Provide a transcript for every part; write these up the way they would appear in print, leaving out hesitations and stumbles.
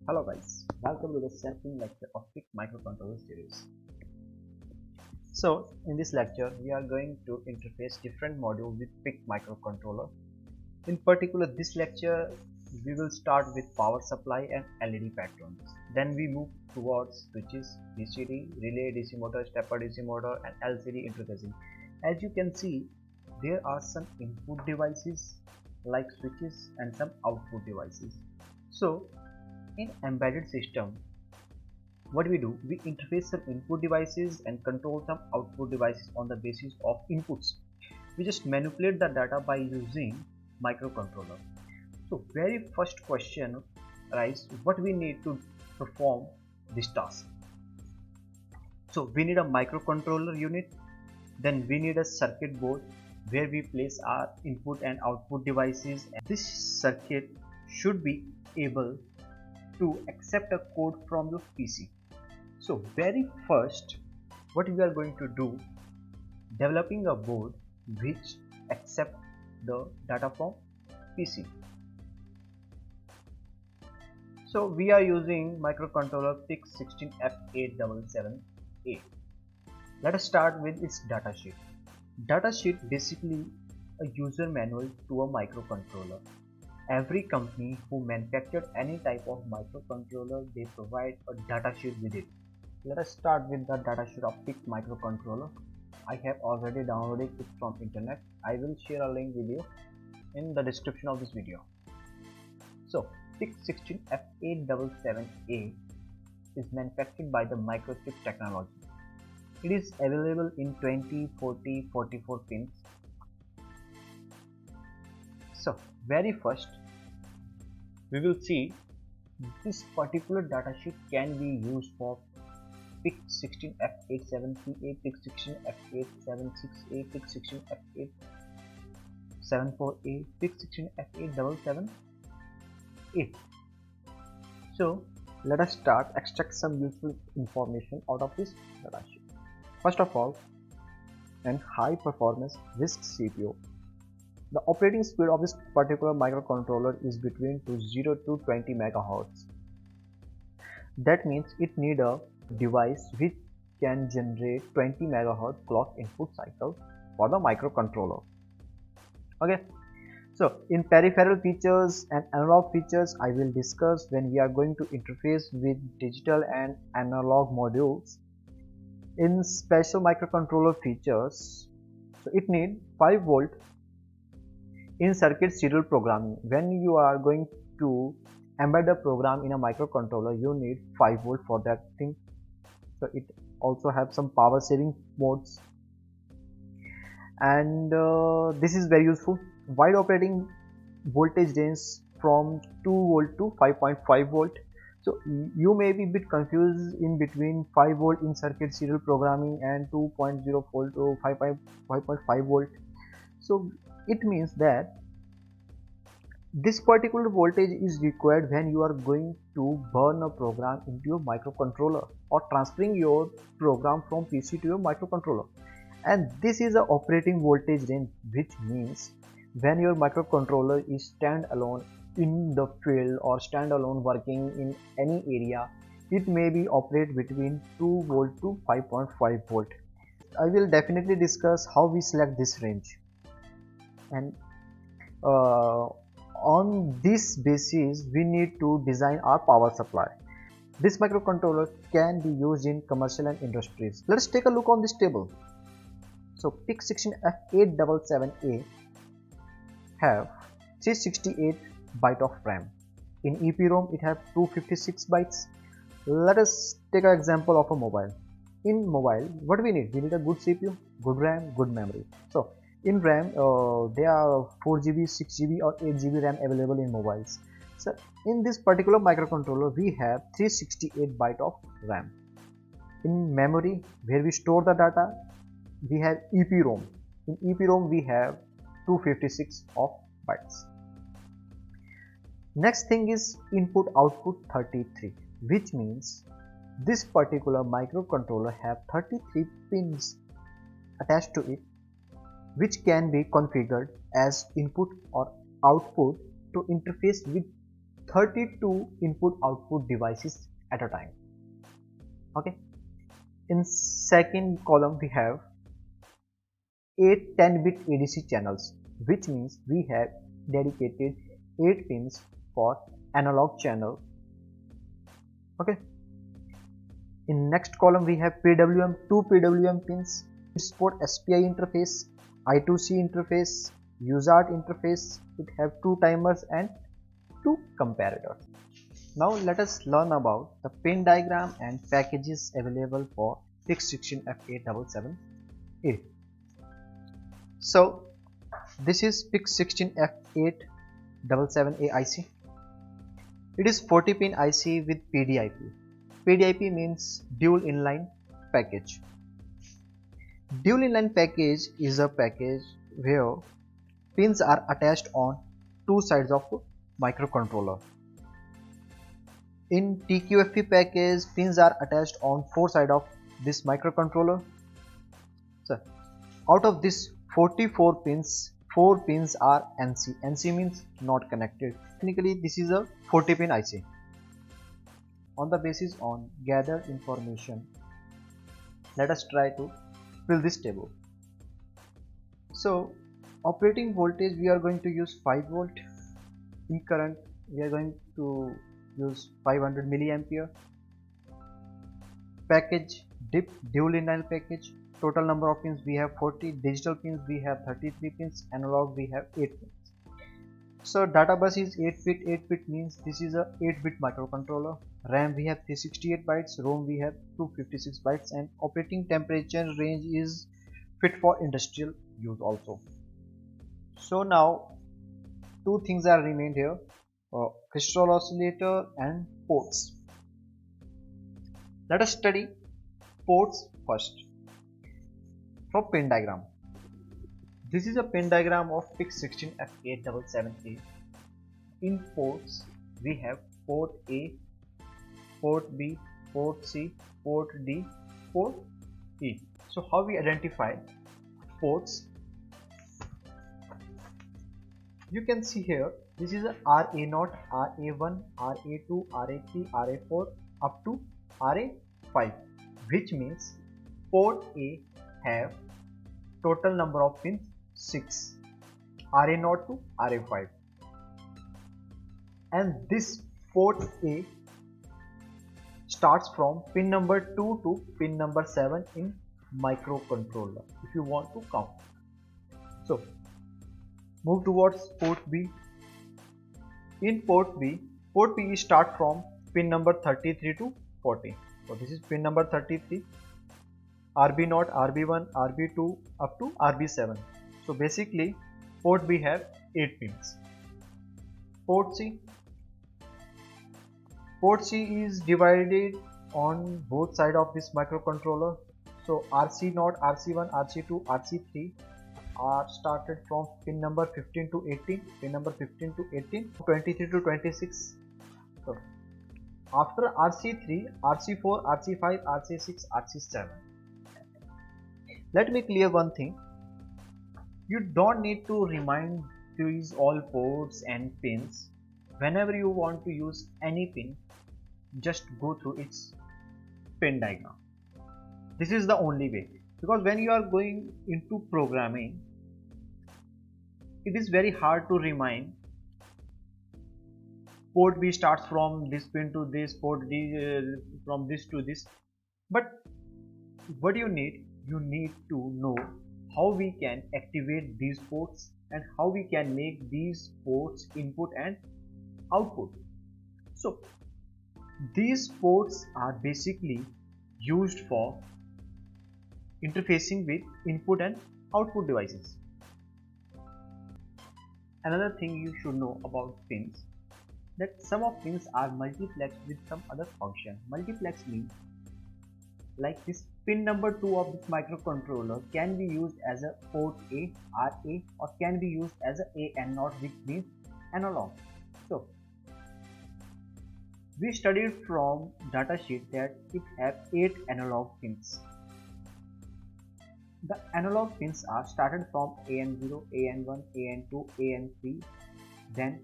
Hello guys, welcome to the second lecture of PIC microcontroller series. So in this lecture we are going to interface different modules with PIC microcontroller. In particular this lecture we will start with power supply and LED patterns. Then we move towards switches, BCD, relay DC motor, stepper DC motor and LCD interfacing. As you can see there are some input devices like switches and some output devices. So in embedded system, what we do, we interface some input devices and control some output devices on the basis of inputs. We just manipulate the data by using microcontroller. So very first question arises, what we need to perform this task. So we need a microcontroller unit, then we need a circuit board where we place our input and output devices. This circuit should be able to accept a code from your PC. So very first what we are going to do, developing a board which accept the data from PC. So we are using microcontroller PIC16F877A. Let us start with its datasheet. Datasheet basically a user manual to a microcontroller. Every company who manufactured any type of microcontroller, they provide a datasheet with it. Let us start with the datasheet of PIC microcontroller. I have already downloaded it from internet. I will share a link with you in the description of this video. So PIC16F877A is manufactured by the Microchip Technology. It is available in 20, 40, 44 pins. So very first we will see this particular datasheet can be used for PIC16F87PA, PIC16F876A, PIC16F874A, PIC16F877A. So let us start extract some useful information out of this datasheet. First of all, an high performance RISC CPU. The operating speed of this particular microcontroller is between 0 to 20 MHz. That means it needs a device which can generate 20 MHz clock input cycle for the microcontroller. Okay, so in peripheral features and analog features I will discuss when we are going to interface with digital and analog modules. In special microcontroller features, so it needs 5 volt in circuit serial programming. When you are going to embed a program in a microcontroller, you need 5 volt for that thing. So it also have some power saving modes, and this is very useful. Wide operating voltage range from 2 volt to 5.5 volt. So you may be a bit confused in between 5 volt in circuit serial programming and 2.0 volt to 5.5 volt. So it means that this particular voltage is required when you are going to burn a program into your microcontroller or transferring your program from PC to your microcontroller. And this is a operating voltage range, which means when your microcontroller is standalone in the field or standalone working in any area, it may be operate between 2 volt to 5.5 volt. I will definitely discuss how we select this range, and on this basis we need to design our power supply. This microcontroller can be used in commercial and industries. Let us take a look on this table. So PIC16F877A have 368 byte of RAM. In EPROM it have 256 bytes. Let us take an example of a mobile. In mobile, what we need? We need a good CPU, good RAM, good memory. So in RAM, there are 4GB, 6GB or 8GB RAM available in mobiles. So in this particular microcontroller, we have 368 byte of RAM. In memory, where we store the data, we have EPROM. In EPROM, we have 256 of bytes. Next thing is input output 33, which means this particular microcontroller have 33 pins attached to it, which can be configured as input or output to interface with 32 input output devices at a time. Okay, in second column we have 8 10-bit ADC channels, which means we have dedicated 8 pins for analog channel. Okay, in next column we have PWM, 2 PWM pins, support SPI interface, I2C interface, UART interface. It have 2 timers and 2 comparators. Now let us learn about the pin diagram and packages available for PIC16F877A. So this is PIC16F877A IC. It is 40 pin IC with PDIP. PDIP means dual inline package. Dual inline package is a package where pins are attached on 2 sides of microcontroller. In TQFP package, pins are attached on 4 sides of this microcontroller. So out of this 44 pins, 4 pins are NC. NC means not connected. Technically this is a 40 pin IC. On the basis on gathered information, let us try to fill this table. So operating voltage we are going to use 5 volt. In current we are going to use 500 milliampere. Package DIP, dual inline package. Total number of pins we have 40. Digital pins we have 33 pins. Analog we have 8 pins. So data bus is 8-bit. 8-bit means this is a 8-bit microcontroller. RAM we have 368 bytes. ROM we have 256 bytes. And operating temperature range is fit for industrial use also. So now 2 things are remained here, crystal oscillator and ports. Let us study ports first. From pin diagram, this is a pin diagram of PIC16F877A. In ports we have port A, port B, port C, port D, port E. So how we identify ports? You can see here, this is a RA0, RA1, RA2, RA3, RA4 up to RA5, which means port A have total number of pins 6, RA0 to RA5, and this port A starts from pin number 2 to pin number 7 in microcontroller if you want to count. So move towards port B. In port B start from pin number 33 to 40. So this is pin number 33, RB0, RB1, RB2 up to RB7. So basically port B have 8 pins. Port C is divided on both sides of this microcontroller. So RC0, RC1, RC2, RC3 are started from pin number 15 to 18, pin number 15 to 18, 23 to 26. So after RC3, RC4, RC5, RC6, RC7. Let me clear one thing. You don't need to remind these all ports and pins. Whenever you want to use any pin, just go through its pin diagram. This is the only way, because when you are going into programming, it is very hard to remind port B starts from this pin to this, port D from this to this. But what you need to know how we can activate these ports and how we can make these ports input and output. So these ports are basically used for interfacing with input and output devices. Another thing you should know about pins, that some of pins are multiplexed with some other function. Multiplex means like this pin number 2 of this microcontroller can be used as a port A, RA, or can be used as a and not, which means analog. So we studied from datasheet that it have 8 analog pins. The analog pins are started from AN0, AN1, AN2, AN3, then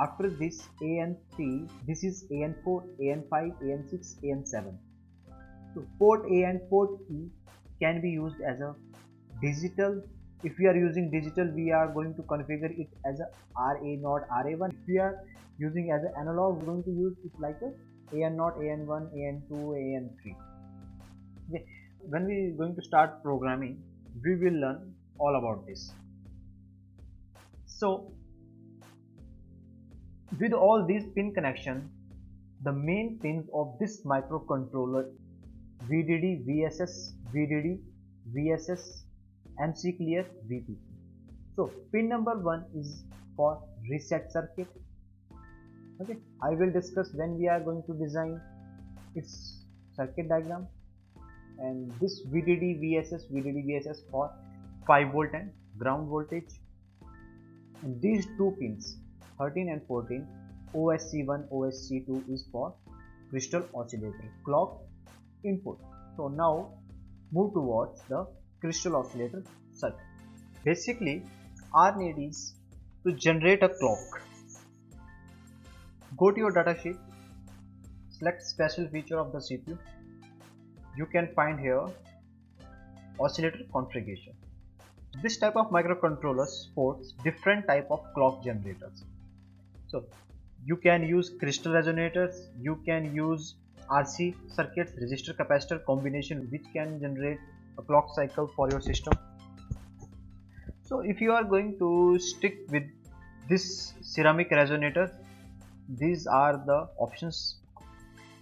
After this AN3, this is AN4, AN5, AN6, AN7. So port A and port E can be used as a digital. If we are using digital, we are going to configure it as a RA not RA1. If we are using as an analog, we are going to use it like a AN not AN1, AN2, AN3. Okay. When we are going to start programming, we will learn all about this. So with all these pin connections, the main pins of this microcontroller VDD, VSS, VDD, VSS, MC clear, VPC. So pin number 1 is for reset circuit. Okay, I will discuss when we are going to design its circuit diagram. And this VDD, VSS, VDD, VSS for 5 volt and ground voltage. And these two pins 13 and 14, OSC1, OSC2 is for crystal oscillator clock input. So now move towards the crystal oscillator circuit. Basically our need is to generate a clock. Go to your datasheet, select special feature of the CPU. You can find here oscillator configuration. This type of microcontroller supports different type of clock generators. So you can use crystal resonators, you can use RC circuits, resistor capacitor combination, which can generate a clock cycle for your system. So if you are going to stick with this ceramic resonator, these are the options.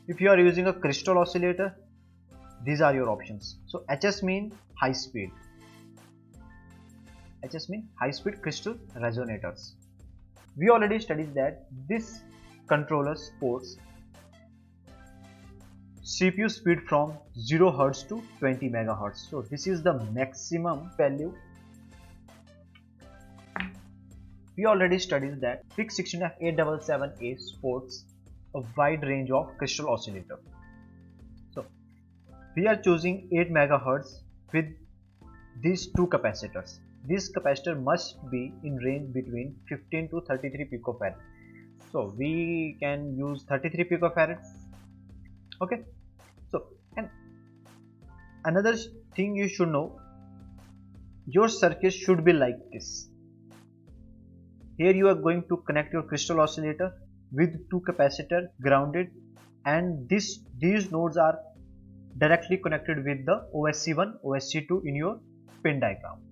If you are using a crystal oscillator, these are your options. So HS mean high speed. HS mean high speed crystal resonators. We already studied that this controller supports CPU speed from 0 Hz to 20 MHz. So this is the maximum value. We already studied that PIC16F877A supports a wide range of crystal oscillator. So we are choosing 8 MHz with these two capacitors. This capacitor must be in range between 15 to 33 picofarad. So we can use 33 picofarad. Okay. So and another thing you should know, your circuit should be like this. Here you are going to connect your crystal oscillator with two capacitor grounded, and these nodes are directly connected with the OSC1, OSC2 in your pin diagram.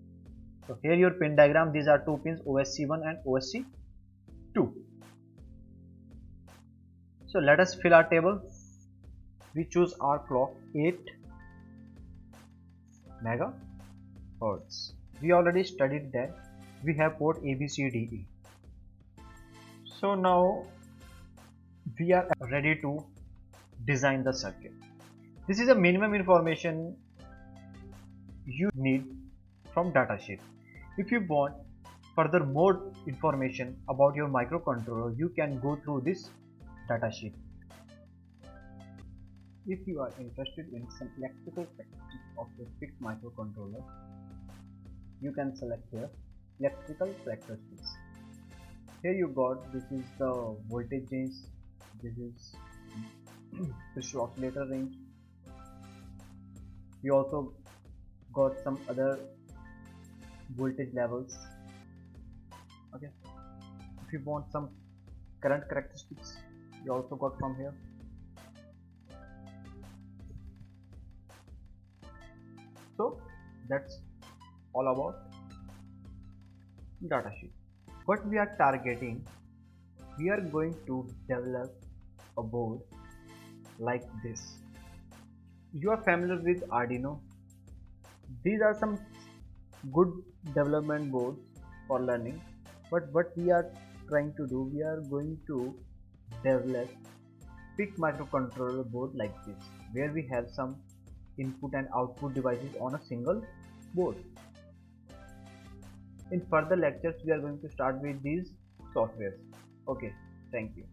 So here your pin diagram, these are two pins, OSC1 and OSC2. So let us fill our table. We choose our clock 8 MHz. We already studied that we have port A, B, C, D, E. So now we are ready to design the circuit. This is a minimum information you need from datasheet. If you want further more information about your microcontroller, you can go through this datasheet. If you are interested in some electrical characteristics of the PIC microcontroller, you can select here electrical characteristics. Here you got, this is the voltage range, this is crystal oscillator range. We also got some other voltage levels. Okay, if you want some current characteristics, you also got from here. So that's all about datasheet. What we are targeting, we are going to develop a board like this. You are familiar with Arduino. These are some good development boards for learning, but what we are trying to do, we are going to develop PIC microcontroller board like this, where we have some input and output devices on a single board. In further lectures, we are going to start with these softwares. Okay, thank you.